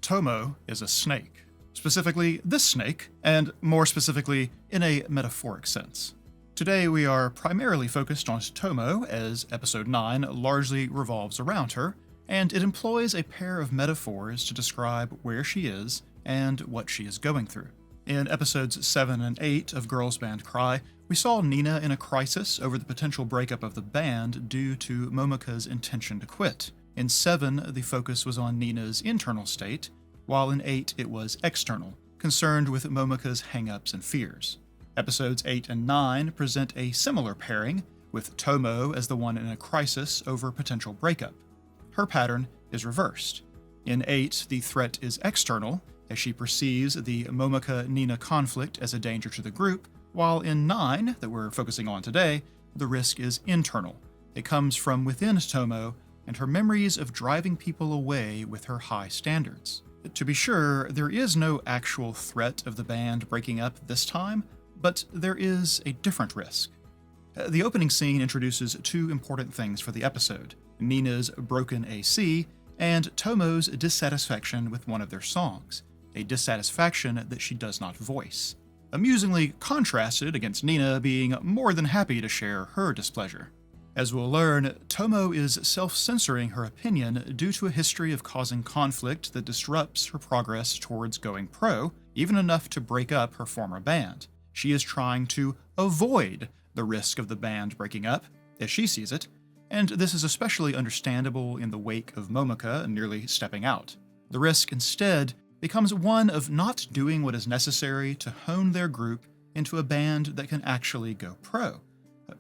Tomo is a snake. Specifically, this snake, and more specifically, in a metaphoric sense. Today we are primarily focused on Tomo, as Episode 9 largely revolves around her, and it employs a pair of metaphors to describe where she is and what she is going through. In Episodes 7 and 8 of Girls Band Cry, we saw Nina in a crisis over the potential breakup of the band due to Momika's intention to quit. In 7, the focus was on Nina's internal state, while in 8 it was external, concerned with Momika's hang-ups and fears. Episodes 8 and 9 present a similar pairing, with Tomo as the one in a crisis over potential breakup. Her pattern is reversed. In 8, the threat is external, as she perceives the Momika-Nina conflict as a danger to the group, while in 9, that we're focusing on today, the risk is internal. It comes from within Tomo and her memories of driving people away with her high standards. To be sure, there is no actual threat of the band breaking up this time, but there is a different risk. The opening scene introduces two important things for the episode: Nina's broken AC and Tomo's dissatisfaction with one of their songs, a dissatisfaction that she does not voice. Amusingly contrasted against Nina being more than happy to share her displeasure. As we'll learn, Tomo is self-censoring her opinion due to a history of causing conflict that disrupts her progress towards going pro, even enough to break up her former band. She is trying to avoid the risk of the band breaking up, as she sees it, and this is especially understandable in the wake of Momika nearly stepping out. The risk, instead, becomes one of not doing what is necessary to hone their group into a band that can actually go pro.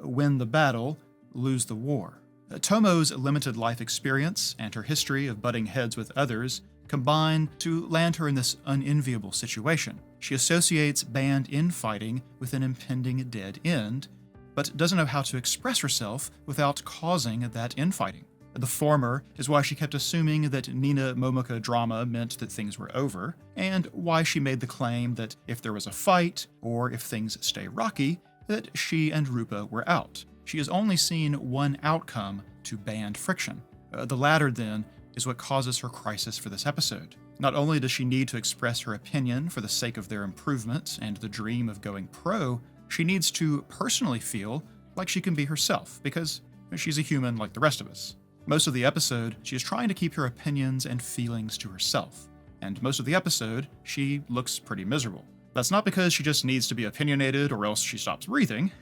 Win the battle, lose the war. Tomo's limited life experience and her history of butting heads with others combine to land her in this unenviable situation. She associates band infighting with an impending dead end, but doesn't know how to express herself without causing that infighting. The former is why she kept assuming that Nina-Momika drama meant that things were over, and why she made the claim that if there was a fight, or if things stay rocky, that she and Rupa were out. She has only seen one outcome to band friction. The latter, then, is what causes her crisis for this episode. Not only does she need to express her opinion for the sake of their improvement and the dream of going pro, she needs to personally feel like she can be herself, because she's a human like the rest of us. Most of the episode, she is trying to keep her opinions and feelings to herself, and most of the episode, she looks pretty miserable. That's not because she just needs to be opinionated or else she stops breathing,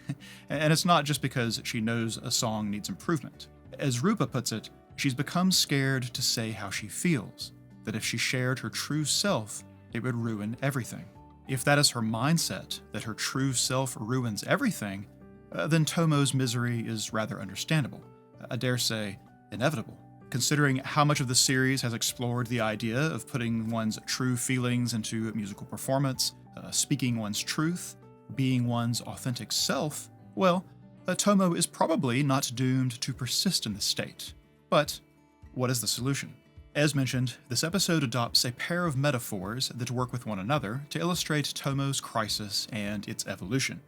and it's not just because she knows a song needs improvement. As Rupa puts it, she's become scared to say how she feels, that if she shared her true self, it would ruin everything. If that is her mindset, that her true self ruins everything, then Tomo's misery is rather understandable. I dare say, inevitable. Considering how much of the series has explored the idea of putting one's true feelings into musical performance, speaking one's truth, being one's authentic self, well, Tomo is probably not doomed to persist in this state. But what is the solution? As mentioned, this episode adopts a pair of metaphors that work with one another to illustrate Tomo's crisis and its evolution.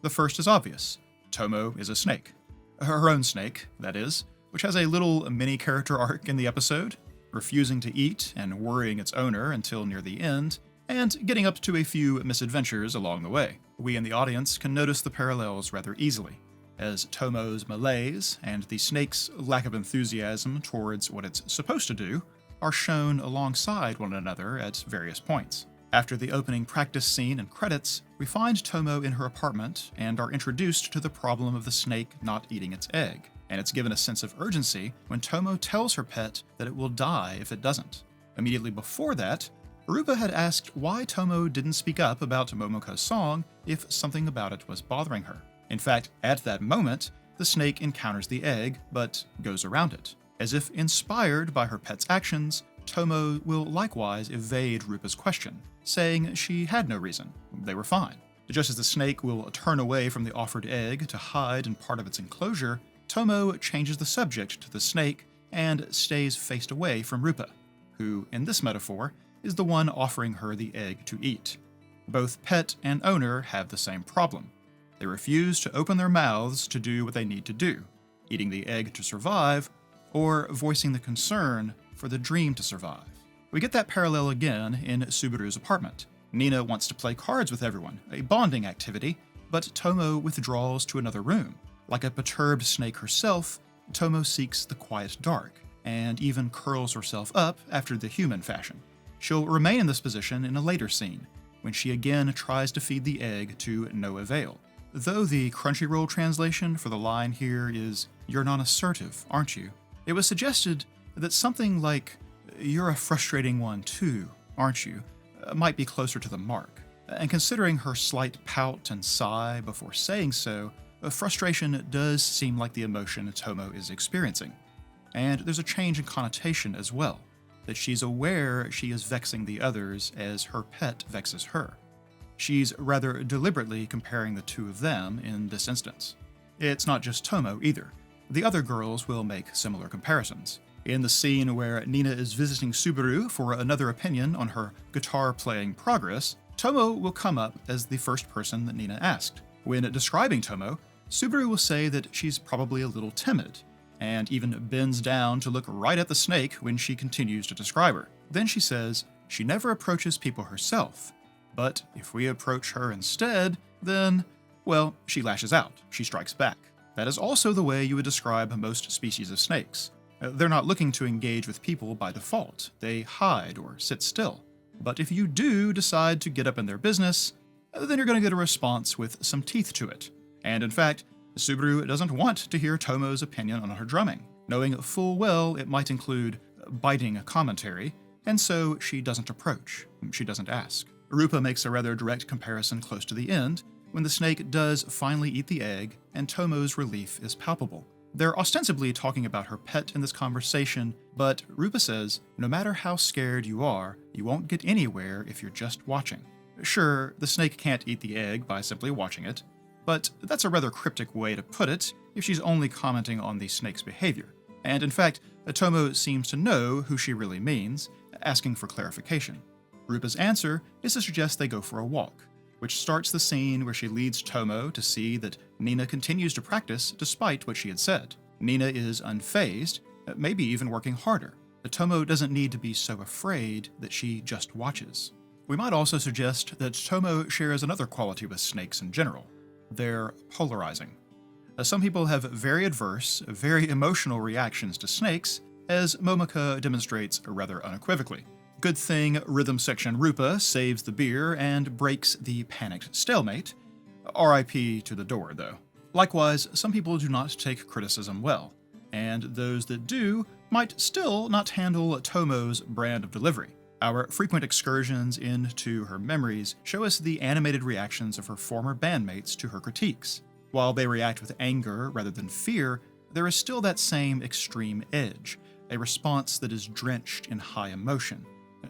The first is obvious. Tomo is a snake. Her own snake, that is, which has a little mini-character arc in the episode, refusing to eat and worrying its owner until near the end, and getting up to a few misadventures along the way. We in the audience can notice the parallels rather easily, as Tomo's malaise and the snake's lack of enthusiasm towards what it's supposed to do are shown alongside one another at various points. After the opening practice scene and credits, we find Tomo in her apartment and are introduced to the problem of the snake not eating its egg, and it's given a sense of urgency when Tomo tells her pet that it will die if it doesn't. Immediately before that, Rupa had asked why Tomo didn't speak up about Momika's song if something about it was bothering her. In fact, at that moment, the snake encounters the egg, but goes around it. As if inspired by her pet's actions, Tomo will likewise evade Rupa's question, saying she had no reason, they were fine. Just as the snake will turn away from the offered egg to hide in part of its enclosure, Tomo changes the subject to the snake and stays faced away from Rupa, who, in this metaphor, is the one offering her the egg to eat. Both pet and owner have the same problem. They refuse to open their mouths to do what they need to do, eating the egg to survive, or voicing the concern for the dream to survive. We get that parallel again in Subaru's apartment. Nina wants to play cards with everyone, a bonding activity, but Tomo withdraws to another room. Like a perturbed snake herself, Tomo seeks the quiet dark, and even curls herself up after the human fashion. She'll remain in this position in a later scene, when she again tries to feed the egg to no avail. Though the Crunchyroll translation for the line here is, "You're non-assertive, aren't you?" It was suggested that something like, "You're a frustrating one too, aren't you?" might be closer to the mark. And considering her slight pout and sigh before saying so, frustration does seem like the emotion Tomo is experiencing. And there's a change in connotation as well, that she's aware she is vexing the others as her pet vexes her. She's rather deliberately comparing the two of them in this instance. It's not just Tomo either. The other girls will make similar comparisons. In the scene where Nina is visiting Subaru for another opinion on her guitar playing progress, Tomo will come up as the first person that Nina asked. When describing Tomo, Subaru will say that she's probably a little timid, and even bends down to look right at the snake when she continues to describe her. Then she says she never approaches people herself, but if we approach her instead, then, well, she lashes out, she strikes back. That is also the way you would describe most species of snakes. They're not looking to engage with people by default, they hide or sit still. But if you do decide to get up in their business, then you're going to get a response with some teeth to it. And in fact, Subaru doesn't want to hear Tomo's opinion on her drumming, knowing full well it might include biting commentary, and so she doesn't approach, she doesn't ask. Rupa makes a rather direct comparison close to the end, when the snake does finally eat the egg, and Tomo's relief is palpable. They're ostensibly talking about her pet in this conversation, but Rupa says, no matter how scared you are, you won't get anywhere if you're just watching. Sure, the snake can't eat the egg by simply watching it, but that's a rather cryptic way to put it if she's only commenting on the snake's behavior. And in fact, Tomo seems to know who she really means, asking for clarification. Rupa's answer is to suggest they go for a walk, which starts the scene where she leads Tomo to see that Nina continues to practice despite what she had said. Nina is unfazed, maybe even working harder. Tomo doesn't need to be so afraid that she just watches. We might also suggest that Tomo shares another quality with snakes in general. They're polarizing. Some people have very adverse, very emotional reactions to snakes, as Momaka demonstrates rather unequivocally. Good thing rhythm section Rupa saves the beer and breaks the panicked stalemate. RIP to the door, though. Likewise, some people do not take criticism well, and those that do might still not handle Tomo's brand of delivery. Our frequent excursions into her memories show us the animated reactions of her former bandmates to her critiques. While they react with anger rather than fear, there is still that same extreme edge, a response that is drenched in high emotion.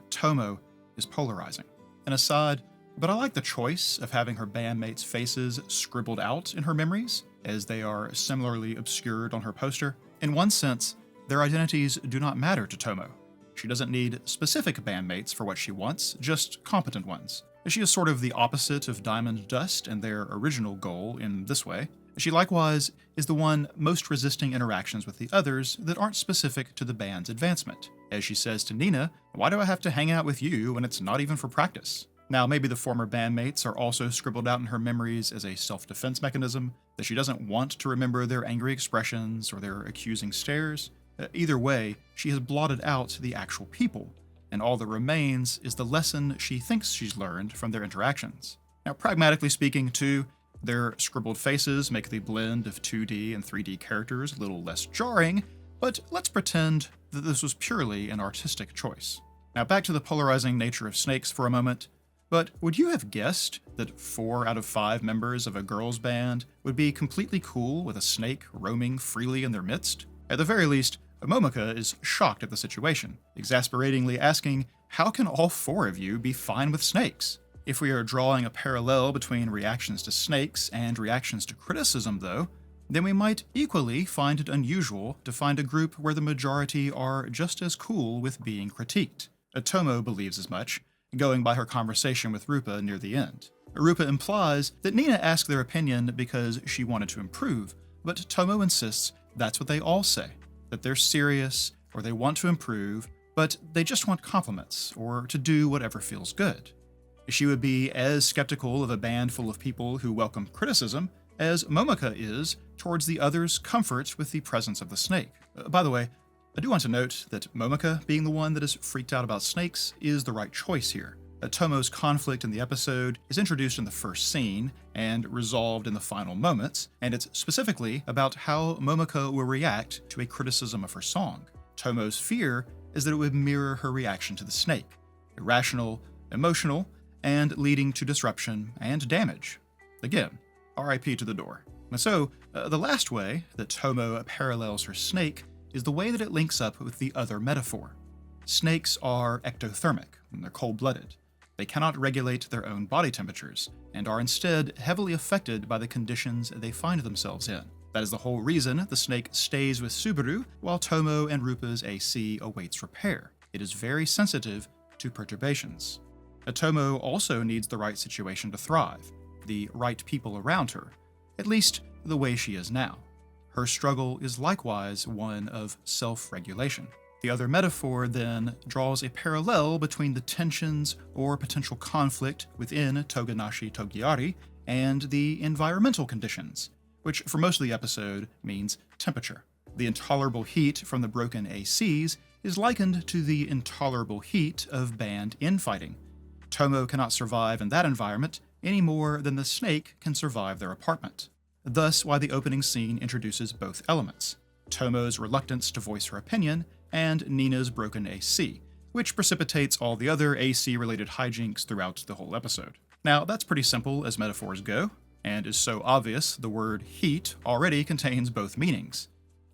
Tomo is polarizing. An aside, but I like the choice of having her bandmates' faces scribbled out in her memories, as they are similarly obscured on her poster. In one sense, their identities do not matter to Tomo. She doesn't need specific bandmates for what she wants, just competent ones. She is sort of the opposite of Diamond Dust and their original goal in this way. She likewise is the one most resisting interactions with the others that aren't specific to the band's advancement. As she says to Nina, "Why do I have to hang out with you when it's not even for practice?" Now, maybe the former bandmates are also scribbled out in her memories as a self-defense mechanism, that she doesn't want to remember their angry expressions or their accusing stares. Either way, she has blotted out the actual people, and all that remains is the lesson she thinks she's learned from their interactions. Now, pragmatically speaking, too, their scribbled faces make the blend of 2D and 3D characters a little less jarring, but let's pretend that this was purely an artistic choice. Now, back to the polarizing nature of snakes for a moment. But would you have guessed that 4 out of 5 members of a girls' band would be completely cool with a snake roaming freely in their midst? At the very least, Momaka is shocked at the situation, exasperatingly asking, how can all 4 of you be fine with snakes? If we are drawing a parallel between reactions to snakes and reactions to criticism, though, then we might equally find it unusual to find a group where the majority are just as cool with being critiqued. Tomo believes as much, going by her conversation with Rupa near the end. Rupa implies that Nina asked their opinion because she wanted to improve, but Tomo insists that's what they all say, that they're serious or they want to improve, but they just want compliments or to do whatever feels good. She would be as skeptical of a band full of people who welcome criticism as Momaka is towards the other's comfort with the presence of the snake. By the way, I do want to note that Momaka, being the one that is freaked out about snakes, is the right choice here. Tomo's conflict in the episode is introduced in the first scene and resolved in the final moments, and it's specifically about how Momaka will react to a criticism of her song. Tomo's fear is that it would mirror her reaction to the snake, irrational, emotional, and leading to disruption and damage. Again, RIP to the door. And so, the last way that Tomo parallels her snake is the way that it links up with the other metaphor. Snakes are ectothermic, and they're cold-blooded. They cannot regulate their own body temperatures, and are instead heavily affected by the conditions they find themselves in. That is the whole reason the snake stays with Subaru while Tomo and Rupa's AC awaits repair. It is very sensitive to perturbations. Tomo also needs the right situation to thrive, the right people around her, at least the way she is now. Her struggle is likewise one of self-regulation. The other metaphor then draws a parallel between the tensions or potential conflict within Toganashi Togiari and the environmental conditions, which for most of the episode means temperature. The intolerable heat from the broken ACs is likened to the intolerable heat of band infighting. Tomo cannot survive in that environment any more than the snake can survive their apartment. Thus why the opening scene introduces both elements, Tomo's reluctance to voice her opinion and Nina's broken AC, which precipitates all the other AC-related hijinks throughout the whole episode. Now, that's pretty simple as metaphors go, and is so obvious the word heat already contains both meanings.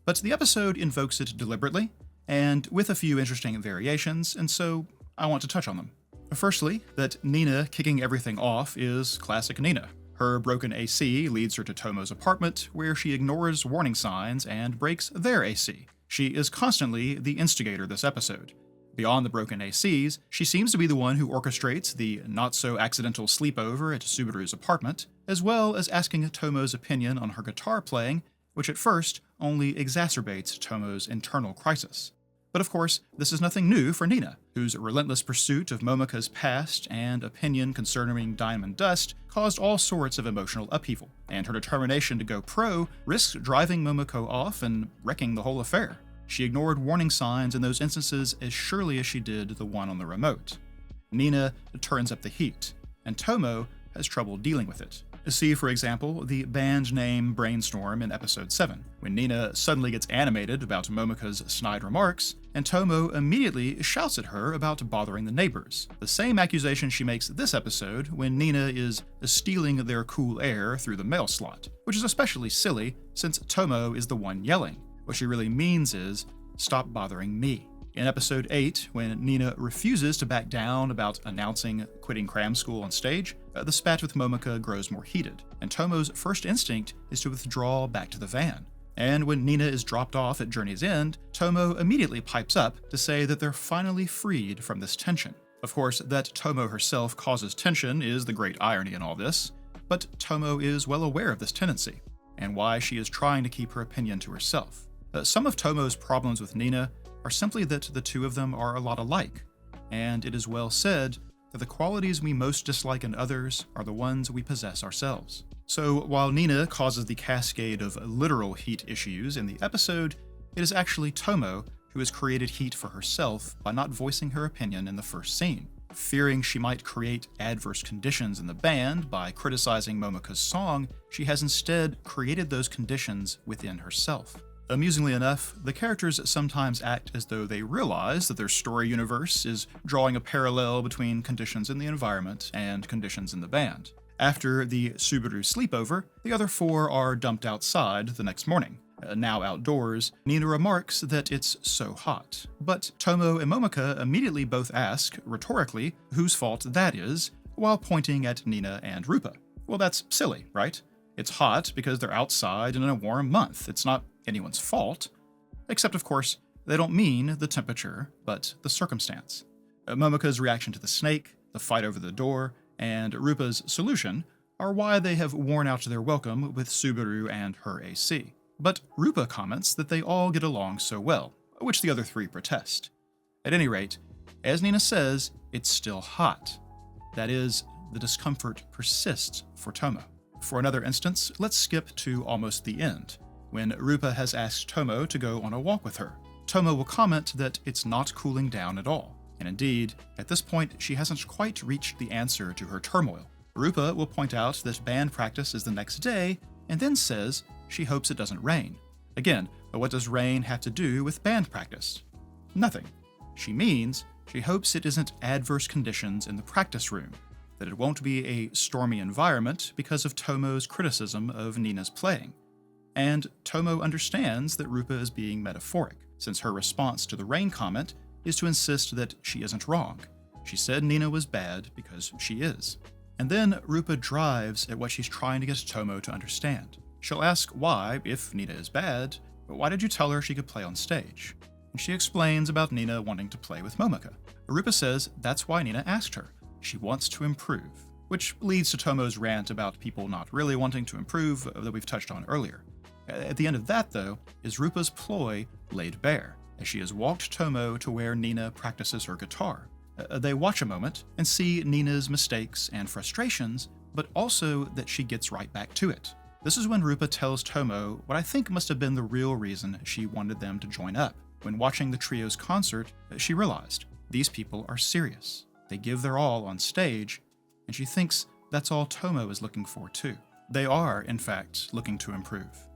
But the episode invokes it deliberately, and with a few interesting variations, and so I want to touch on them. Firstly, that Nina kicking everything off is classic Nina. Her broken AC leads her to Tomo's apartment, where she ignores warning signs and breaks their AC. She is constantly the instigator this episode. Beyond the broken ACs, she seems to be the one who orchestrates the not-so-accidental sleepover at Subaru's apartment, as well as asking Tomo's opinion on her guitar playing, which at first only exacerbates Tomo's internal crisis. But of course, this is nothing new for Nina, whose relentless pursuit of Momaka's past and opinion concerning Diamond Dust caused all sorts of emotional upheaval, and her determination to go pro risks driving Momoko off and wrecking the whole affair. She ignored warning signs in those instances as surely as she did the one on the remote. Nina turns up the heat, and Tomo has trouble dealing with it. See, for example, the band name brainstorm in episode 7, when Nina suddenly gets animated about Momaka's snide remarks, and Tomo immediately shouts at her about bothering the neighbors. The same accusation she makes this episode when Nina is stealing their cool air through the mail slot, which is especially silly since Tomo is the one yelling. What she really means is, stop bothering me. In episode 8, when Nina refuses to back down about announcing quitting cram school on stage, the spat with Momaka grows more heated, and Tomo's first instinct is to withdraw back to the van. And when Nina is dropped off at Journey's End, Tomo immediately pipes up to say that they're finally freed from this tension. Of course, that Tomo herself causes tension is the great irony in all this, but Tomo is well aware of this tendency, and why she is trying to keep her opinion to herself. Some of Tomo's problems with Nina are simply that the two of them are a lot alike, and it is well said that the qualities we most dislike in others are the ones we possess ourselves. So while Nina causes the cascade of literal heat issues in the episode, it is actually Tomo who has created heat for herself by not voicing her opinion in the first scene. Fearing she might create adverse conditions in the band by criticizing Momaka's song, she has instead created those conditions within herself. Amusingly enough, the characters sometimes act as though they realize that their story universe is drawing a parallel between conditions in the environment and conditions in the band. After the Subaru sleepover, the other four are dumped outside the next morning. Now outdoors, Nina remarks that it's so hot. But Tomo and Momaka immediately both ask, rhetorically, whose fault that is, while pointing at Nina and Rupa. Well, that's silly, right? It's hot because they're outside in a warm month. It's not anyone's fault. Except, of course, they don't mean the temperature, but the circumstance. Momaka's reaction to the snake, the fight over the door, and Rupa's solution are why they have worn out their welcome with Subaru and her AC. But Rupa comments that they all get along so well, which the other three protest. At any rate, as Nina says, it's still hot. That is, the discomfort persists for Tomo. For another instance, let's skip to almost the end, when Rupa has asked Tomo to go on a walk with her. Tomo will comment that it's not cooling down at all, and indeed, at this point, she hasn't quite reached the answer to her turmoil. Rupa will point out that band practice is the next day, and then says she hopes it doesn't rain. Again, what does rain have to do with band practice? Nothing. She means she hopes it isn't adverse conditions in the practice room, that it won't be a stormy environment because of Tomo's criticism of Nina's playing. And Tomo understands that Rupa is being metaphoric, since her response to the rain comment is to insist that she isn't wrong. She said Nina was bad because she is. And then Rupa drives at what she's trying to get Tomo to understand. She'll ask why, if Nina is bad, but why did you tell her she could play on stage? And she explains about Nina wanting to play with Momika. Rupa says that's why Nina asked her. She wants to improve, which leads to Tomo's rant about people not really wanting to improve that we've touched on earlier. At the end of that, though, is Rupa's ploy laid bare, as she has walked Tomo to where Nina practices her guitar. They watch a moment and see Nina's mistakes and frustrations, but also that she gets right back to it. This is when Rupa tells Tomo what I think must have been the real reason she wanted them to join up. When watching the trio's concert, she realized these people are serious. They give their all on stage, and she thinks that's all Tomo is looking for too. They are, in fact, looking to improve.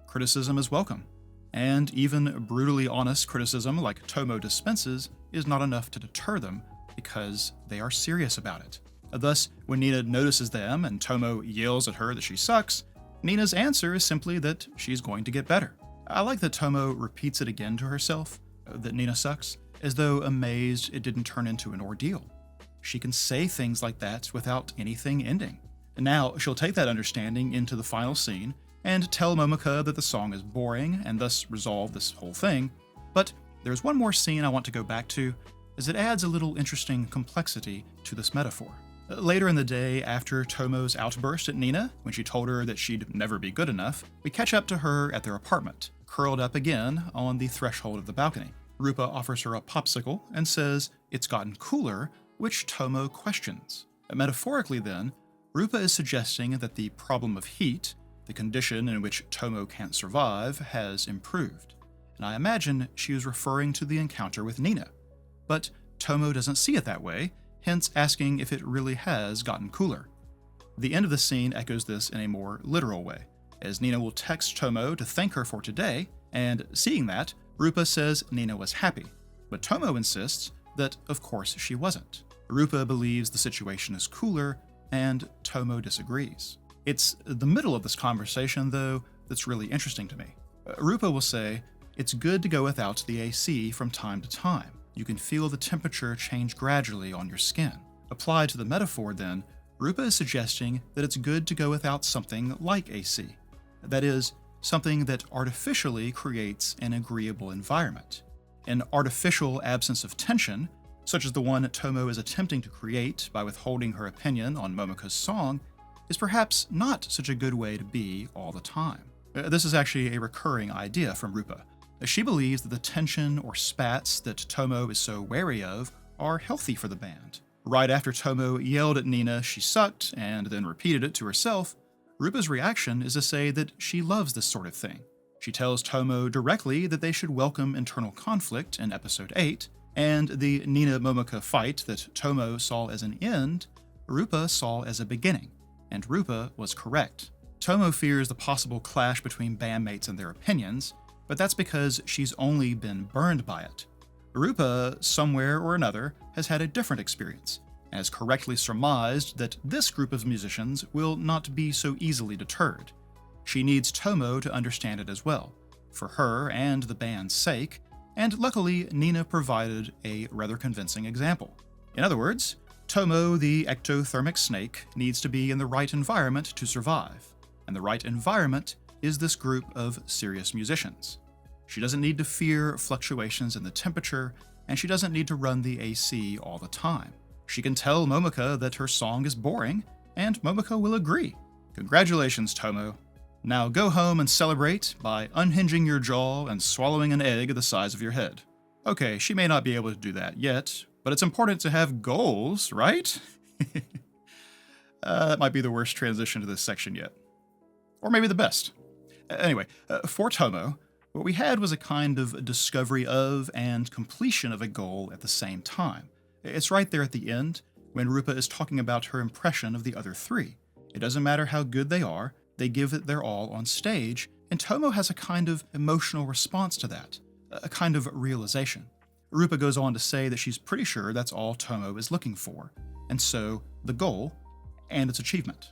Criticism is welcome, and even brutally honest criticism like Tomo dispenses is not enough to deter them because they are serious about it. Thus, when Nina notices them and Tomo yells at her that she sucks, Nina's answer is simply that she's going to get better. I like that Tomo repeats it again to herself, that Nina sucks, as though amazed it didn't turn into an ordeal. She can say things like that without anything ending. And now she'll take that understanding into the final scene and tell Momika that the song is boring and thus resolve this whole thing. But there's one more scene I want to go back to, as it adds a little interesting complexity to this metaphor. Later in the day, after Tomo's outburst at Nina, when she told her that she'd never be good enough, we catch up to her at their apartment, curled up again on the threshold of the balcony. Rupa offers her a popsicle and says it's gotten cooler, which Tomo questions. Metaphorically then, Rupa is suggesting that the problem of heat, the condition in which Tomo can't survive, has improved. And I imagine she was referring to the encounter with Nina. But Tomo doesn't see it that way, hence asking if it really has gotten cooler. The end of the scene echoes this in a more literal way, as Nina will text Tomo to thank her for today, and seeing that, Rupa says Nina was happy, but Tomo insists that of course she wasn't. Rupa believes the situation is cooler, and Tomo disagrees. It's the middle of this conversation, though, that's really interesting to me. Rupa will say, it's good to go without the AC from time to time. You can feel the temperature change gradually on your skin. Applied to the metaphor, then, Rupa is suggesting that it's good to go without something like AC. That is, something that artificially creates an agreeable environment. An artificial absence of tension, such as the one Tomo is attempting to create by withholding her opinion on Momika's song, is perhaps not such a good way to be all the time. This is actually a recurring idea from Rupa. She believes that the tension or spats that Tomo is so wary of are healthy for the band. Right after Tomo yelled at Nina she sucked and then repeated it to herself, Rupa's reaction is to say that she loves this sort of thing. She tells Tomo directly that they should welcome internal conflict in episode 8, and the Nina-Momika fight that Tomo saw as an end, Rupa saw as a beginning, and Rupa was correct. Tomo fears the possible clash between bandmates and their opinions, but that's because she's only been burned by it. Rupa, somewhere or another, has had a different experience, and has correctly surmised that this group of musicians will not be so easily deterred. She needs Tomo to understand it as well, for her and the band's sake, and luckily Nina provided a rather convincing example. In other words, Tomo, the ectothermic snake, needs to be in the right environment to survive, and the right environment is this group of serious musicians. She doesn't need to fear fluctuations in the temperature, and she doesn't need to run the AC all the time. She can tell Momika that her song is boring, and Momika will agree. Congratulations, Tomo. Now go home and celebrate by unhinging your jaw and swallowing an egg the size of your head. Okay, she may not be able to do that yet, but it's important to have goals, right? That might be the worst transition to this section yet. Or maybe the best. Anyway, for Tomo, what we had was a kind of discovery of and completion of a goal at the same time. It's right there at the end, when Rupa is talking about her impression of the other three. It doesn't matter how good they are, they give it their all on stage, and Tomo has a kind of emotional response to that, a kind of realization. Rupa goes on to say that she's pretty sure that's all Tomo is looking for, and so the goal and its achievement.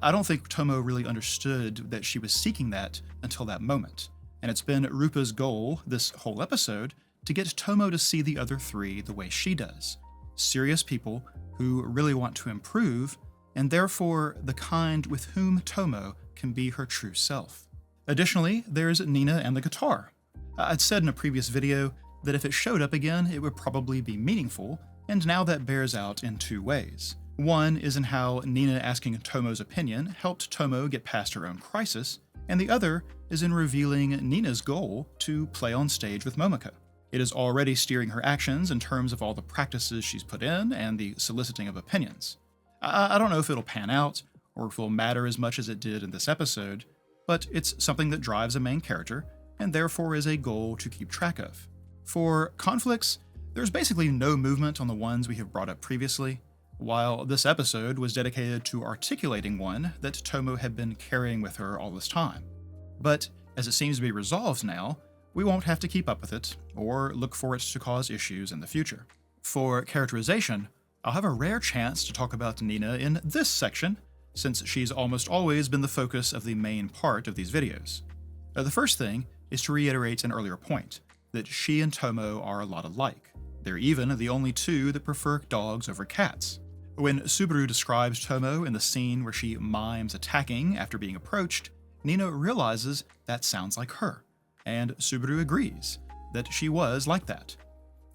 I don't think Tomo really understood that she was seeking that until that moment, and it's been Rupa's goal this whole episode to get Tomo to see the other three the way she does. Serious people who really want to improve, and therefore the kind with whom Tomo can be her true self. Additionally, there's Nina and the guitar. I'd said in a previous video that if it showed up again, it would probably be meaningful, and now that bears out in two ways. One is in how Nina asking Tomo's opinion helped Tomo get past her own crisis, and the other is in revealing Nina's goal to play on stage with Momoko. It is already steering her actions in terms of all the practices she's put in and the soliciting of opinions. I don't know if it'll pan out, or if it'll matter as much as it did in this episode, but it's something that drives a main character, and therefore is a goal to keep track of. For conflicts, there's basically no movement on the ones we have brought up previously, while this episode was dedicated to articulating one that Tomo had been carrying with her all this time. But as it seems to be resolved now, we won't have to keep up with it, or look for it to cause issues in the future. For characterization, I'll have a rare chance to talk about Nina in this section, since she's almost always been the focus of the main part of these videos. The first thing is to reiterate an earlier point, that she and Tomo are a lot alike. They're even the only two that prefer dogs over cats. When Subaru describes Tomo in the scene where she mimes attacking after being approached, Nina realizes that sounds like her, and Subaru agrees that she was like that.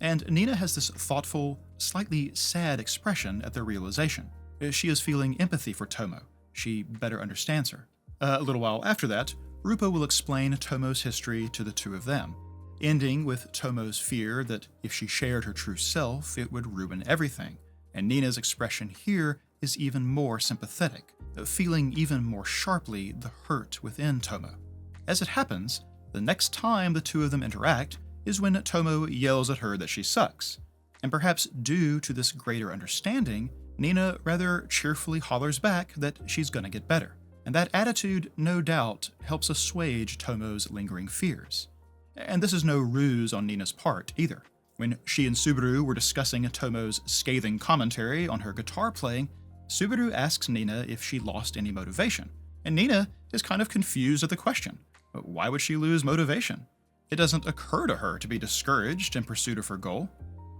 And Nina has this thoughtful, slightly sad expression at the realization. She is feeling empathy for Tomo. She better understands her. A little while after that, Rupa will explain Tomo's history to the two of them, ending with Tomo's fear that if she shared her true self, it would ruin everything. And Nina's expression here is even more sympathetic, feeling even more sharply the hurt within Tomo. As it happens, the next time the two of them interact is when Tomo yells at her that she sucks. And perhaps due to this greater understanding, Nina rather cheerfully hollers back that she's gonna get better. And that attitude, no doubt, helps assuage Tomo's lingering fears. And this is no ruse on Nina's part, either. When she and Subaru were discussing Tomo's scathing commentary on her guitar playing, Subaru asks Nina if she lost any motivation. And Nina is kind of confused at the question. Why would she lose motivation? It doesn't occur to her to be discouraged in pursuit of her goal.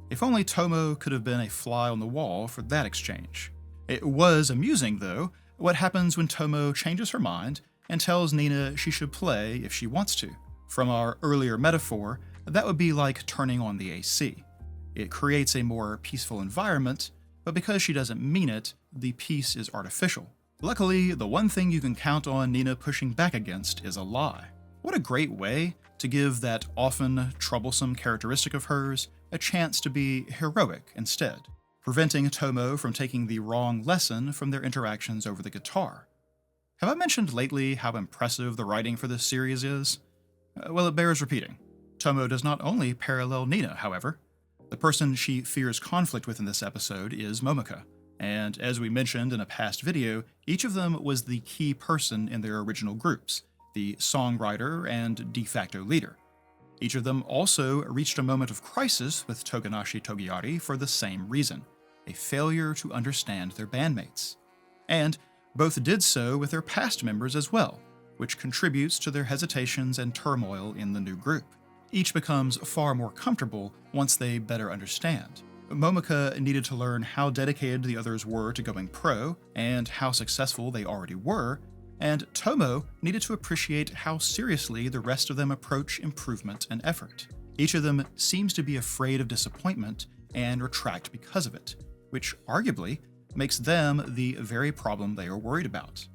If only Tomo could have been a fly on the wall for that exchange. It was amusing, though, what happens when Tomo changes her mind and tells Nina she should play if she wants to. From our earlier metaphor, that would be like turning on the AC. It creates a more peaceful environment, but because she doesn't mean it, the peace is artificial. Luckily, the one thing you can count on Nina pushing back against is a lie. What a great way to give that often troublesome characteristic of hers a chance to be heroic instead, preventing Tomo from taking the wrong lesson from their interactions over the guitar. Have I mentioned lately how impressive the writing for this series is? Well, it bears repeating. Tomo does not only parallel Nina, however. The person she fears conflict with in this episode is Momoko, and as we mentioned in a past video, each of them was the key person in their original groups, the songwriter and de facto leader. Each of them also reached a moment of crisis with Toganashi Togiyari for the same reason, a failure to understand their bandmates. And both did so with their past members as well, which contributes to their hesitations and turmoil in the new group. Each becomes far more comfortable once they better understand. Momoko needed to learn how dedicated the others were to going pro, and how successful they already were, and Tomo needed to appreciate how seriously the rest of them approach improvement and effort. Each of them seems to be afraid of disappointment and retract because of it, which arguably makes them the very problem they are worried about.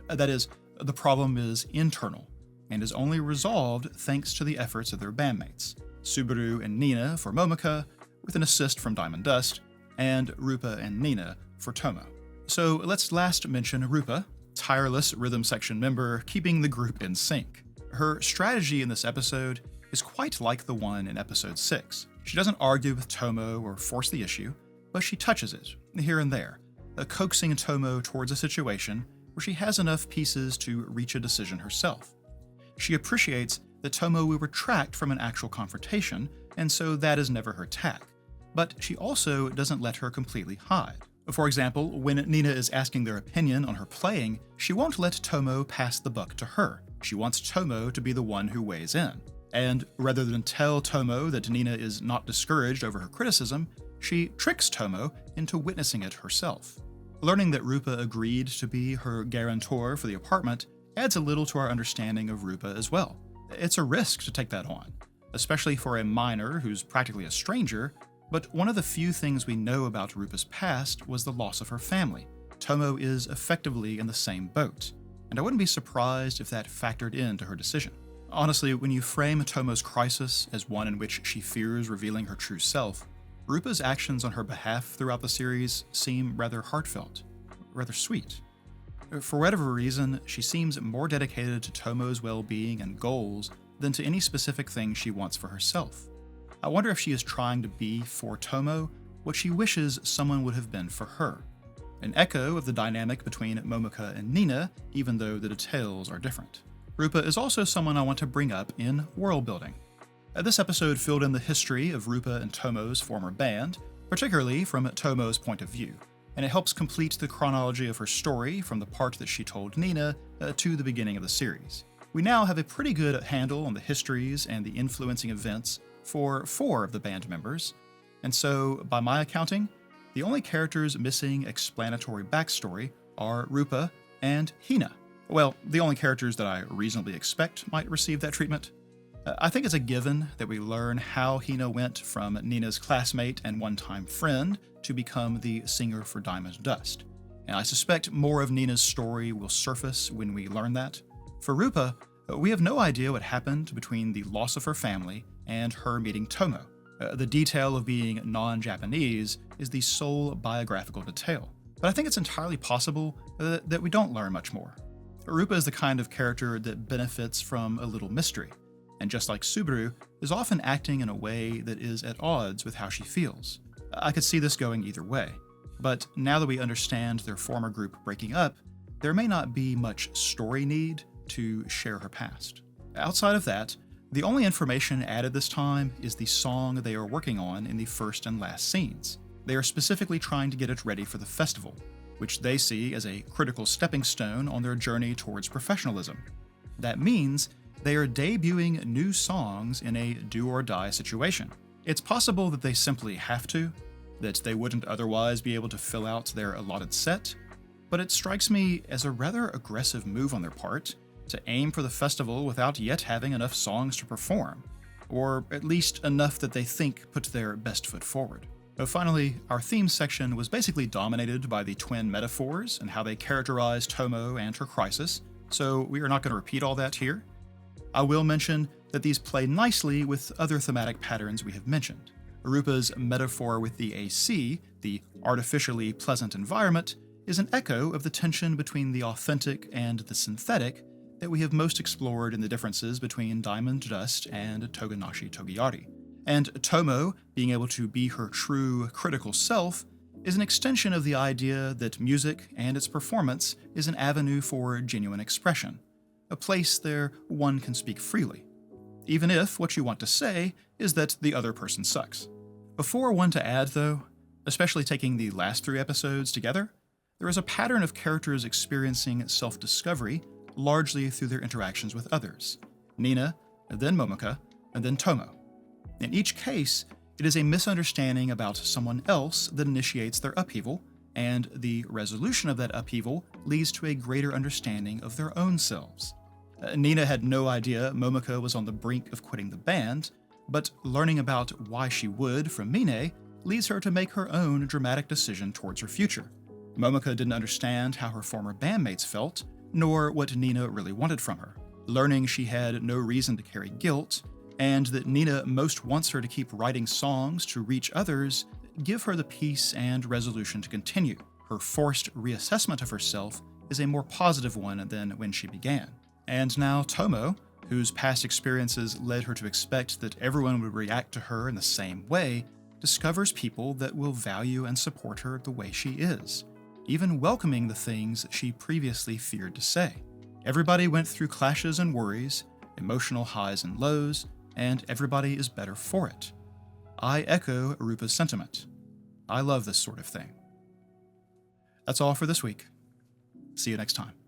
That is, the problem is internal, and is only resolved thanks to the efforts of their bandmates. Subaru and Nina for Momika, with an assist from Diamond Dust, and Rupa and Nina for Tomo. So let's last mention Rupa, tireless rhythm section member keeping the group in sync. Her strategy in this episode is quite like the one in episode 6. She doesn't argue with Tomo or force the issue, but she touches it, here and there, coaxing Tomo towards a situation where she has enough pieces to reach a decision herself. She appreciates that Tomo will retract from an actual confrontation, and so that is never her tack. But she also doesn't let her completely hide. For example, when Nina is asking their opinion on her playing, she won't let Tomo pass the buck to her. She wants Tomo to be the one who weighs in. And rather than tell Tomo that Nina is not discouraged over her criticism, she tricks Tomo into witnessing it herself. Learning that Rupa agreed to be her guarantor for the apartment adds a little to our understanding of Rupa as well. It's a risk to take that on, especially for a minor who's practically a stranger, but one of the few things we know about Rupa's past was the loss of her family. Tomo is effectively in the same boat, and I wouldn't be surprised if that factored into her decision. Honestly, when you frame Tomo's crisis as one in which she fears revealing her true self, Rupa's actions on her behalf throughout the series seem rather heartfelt, rather sweet. For whatever reason, she seems more dedicated to Tomo's well-being and goals than to any specific thing she wants for herself. I wonder if she is trying to be for Tomo what she wishes someone would have been for her. An echo of the dynamic between Momika and Nina, even though the details are different. Rupa is also someone I want to bring up in world building. This episode filled in the history of Rupa and Tomo's former band, particularly from Tomo's point of view, and it helps complete the chronology of her story from the part that she told Nina to the beginning of the series. We now have a pretty good handle on the histories and the influencing events for 4 of the band members, and so, by my accounting, the only characters missing explanatory backstory are Rupa and Hina. Well, the only characters that I reasonably expect might receive that treatment. I think it's a given that we learn how Hina went from Nina's classmate and one-time friend to become the singer for Diamond Dust, and I suspect more of Nina's story will surface when we learn that. For Rupa, we have no idea what happened between the loss of her family and her meeting Tomo. The detail of being non-Japanese is the sole biographical detail, but I think it's entirely possible that we don't learn much more. Rupa is the kind of character that benefits from a little mystery, and just like Subaru, is often acting in a way that is at odds with how she feels. I could see this going either way, but now that we understand their former group breaking up, there may not be much story need to share her past. Outside of that, the only information added this time is the song they are working on in the first and last scenes. They are specifically trying to get it ready for the festival, which they see as a critical stepping stone on their journey towards professionalism. That means they are debuting new songs in a do-or-die situation. It's possible that they simply have to, that they wouldn't otherwise be able to fill out their allotted set, but it strikes me as a rather aggressive move on their part to aim for the festival without yet having enough songs to perform, or at least enough that they think put their best foot forward. Finally, our theme section was basically dominated by the twin metaphors and how they characterize Tomo and her crisis, so we are not going to repeat all that here. I will mention that these play nicely with other thematic patterns we have mentioned. Rupa's metaphor with the AC, the artificially pleasant environment, is an echo of the tension between the authentic and the synthetic that we have most explored in the differences between Diamond Dust and Toganashi Togiyari. And Tomo, being able to be her true critical self, is an extension of the idea that music and its performance is an avenue for genuine expression, a place there one can speak freely, even if what you want to say is that the other person sucks. Before one to add, though, especially taking the last 3 episodes together, there is a pattern of characters experiencing self-discovery largely through their interactions with others. Nina, and then Momika, and then Tomo. In each case, it is a misunderstanding about someone else that initiates their upheaval, and the resolution of that upheaval leads to a greater understanding of their own selves. Nina had no idea Momika was on the brink of quitting the band, but learning about why she would from Mine leads her to make her own dramatic decision towards her future. Momika didn't understand how her former bandmates felt, nor what Nina really wanted from her. Learning she had no reason to carry guilt and that Nina most wants her to keep writing songs to reach others give her the peace and resolution to continue. Her forced reassessment of herself is a more positive one than when she began. And now Tomo, whose past experiences led her to expect that everyone would react to her in the same way, discovers people that will value and support her the way she is, even welcoming the things she previously feared to say. Everybody went through clashes and worries, emotional highs and lows, and everybody is better for it. I echo Rupa's sentiment. I love this sort of thing. That's all for this week. See you next time.